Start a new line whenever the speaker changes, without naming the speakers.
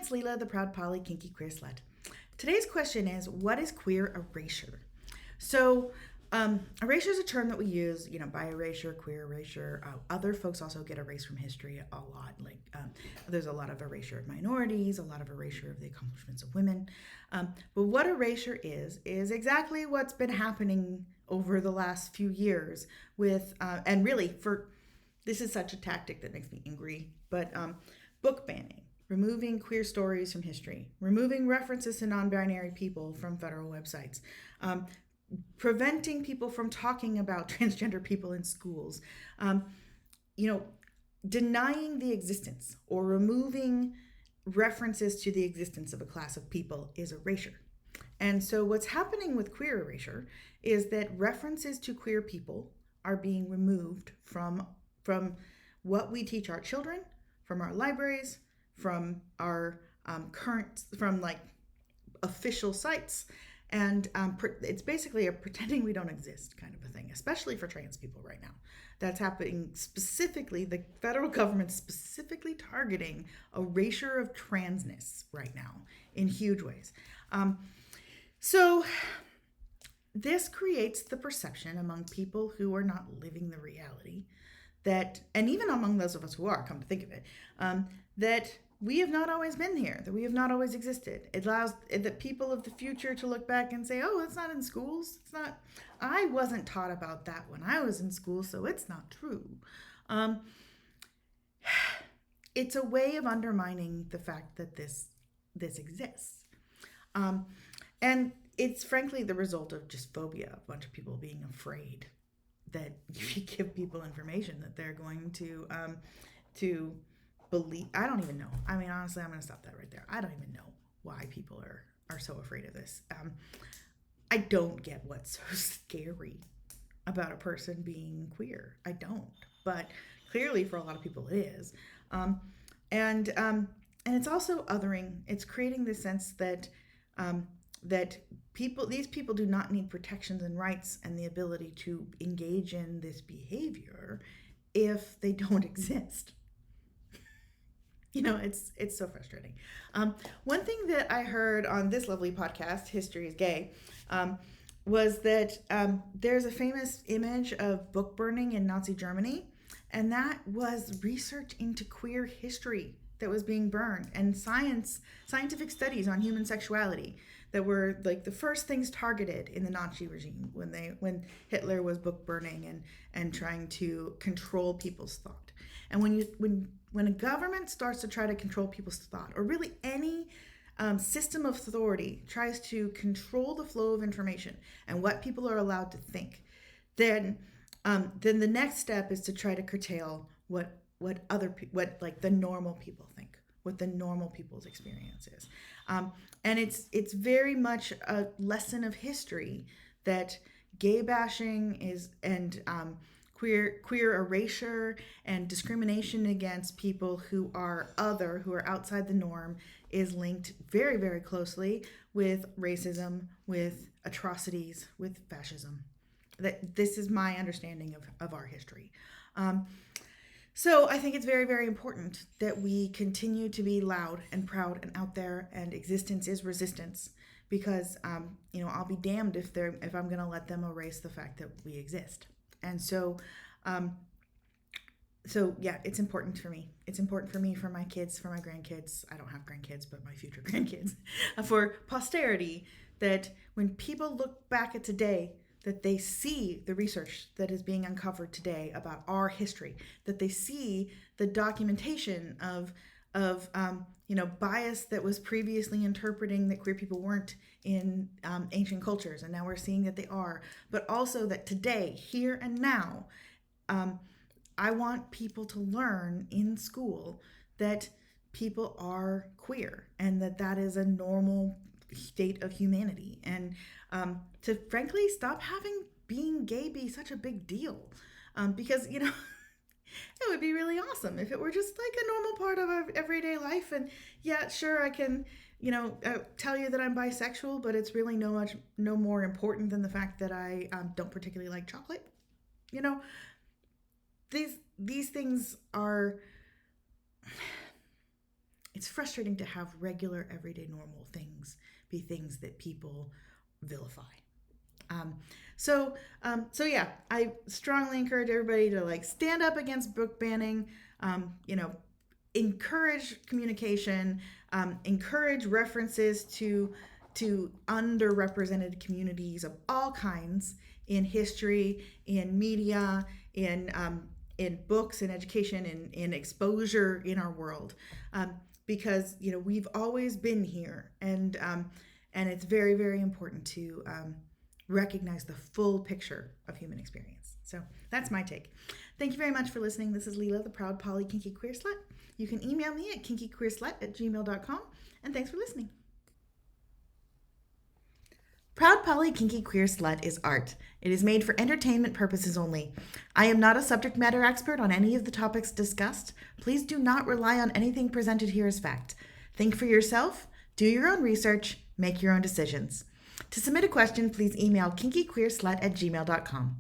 it's Leela, the proud poly kinky queer slut. Today's question is, what is queer erasure? So, erasure is a term that we use, by erasure, queer erasure. Other folks also get erased from history a lot. There's a lot of erasure of minorities, a lot of erasure of the accomplishments of women. But what erasure is exactly what's been happening over the last few years and really this is such a tactic that makes me angry, but book banning, removing queer stories from history, removing references to non-binary people from federal websites, preventing people from talking about transgender people in schools, denying the existence or removing references to the existence of a class of people is erasure. And so what's happening with queer erasure is that references to queer people are being removed from what we teach our children, from our libraries, from our official sites. And it's basically a pretending we don't exist kind of a thing, especially for trans people right now. That's happening specifically, the federal government specifically targeting erasure of transness right now in huge ways. So this creates the perception among people who are not living the reality and even among those of us who are, come to think of it, that we have not always been here, that we have not always existed. It allows the people of the future to look back and say, oh, it's not in schools. I wasn't taught about that when I was in school, so it's not true. It's a way of undermining the fact that this exists. And it's frankly the result of just phobia, a bunch of people being afraid that if you give people information that they're going to believe. I don't even know. I mean, honestly, I'm going to stop that right there. I don't even know why people are so afraid of this. I don't get what's so scary about a person being queer. I don't. But clearly for a lot of people it is. And it's also othering. It's creating the sense that these people do not need protections and rights and the ability to engage in this behavior if they don't exist. It's so frustrating. One thing that I heard on this lovely podcast, History is Gay, was that there's a famous image of book burning in Nazi Germany, and that was research into queer history that was being burned, and scientific studies on human sexuality that were like the first things targeted in the Nazi regime when Hitler was book burning and trying to control people's thought. And when a government starts to try to control people's thought, or really any system of authority tries to control the flow of information and what people are allowed to think, then the next step is to try to curtail what the normal people think, what the normal people's experience is. And it's very much a lesson of history that gay bashing and queer erasure and discrimination against people who are other, who are outside the norm, is linked very, very closely with racism, with atrocities, with fascism. This is my understanding of our history. So I think it's very, very important that we continue to be loud and proud and out there, and existence is resistance, because I'll be damned if I'm going to let them erase the fact that we exist. And so yeah, it's important for me. It's important for me, for my kids, for my grandkids. I don't have grandkids, but my future grandkids, for posterity, that when people look back at today, that they see the research that is being uncovered today about our history, that they see the documentation of bias that was previously interpreting that queer people weren't in ancient cultures, and now we're seeing that they are, but also that today, here and now, I want people to learn in school that people are queer and that is a normal state of humanity, and to frankly stop having being gay be such a big deal, because it would be really awesome if it were just like a normal part of our everyday life. And yeah, sure, I can tell you that I'm bisexual, but it's really no more important than the fact that I don't particularly like chocolate. These things are it's frustrating to have regular, everyday, normal things be things that people vilify. Um, so yeah, I strongly encourage everybody to like stand up against book banning. You know, encourage communication, encourage references to underrepresented communities of all kinds in history, in media, in books, in education, in exposure in our world, because you know we've always been here, and it's very very important to recognize the full picture of human experience. So that's my take. Thank you very much for listening. This is Leela, the proud poly kinky queer slut. You can email me at kinkyqueerslut@gmail.com, and thanks for listening. Proud Poly Kinky Queer Slut is art. It is made for entertainment purposes only. I am not a subject matter expert on any of the topics discussed. Please do not rely on anything presented here as fact. Think for yourself, do your own research, make your own decisions. To submit a question, please email kinkyqueerslut@gmail.com.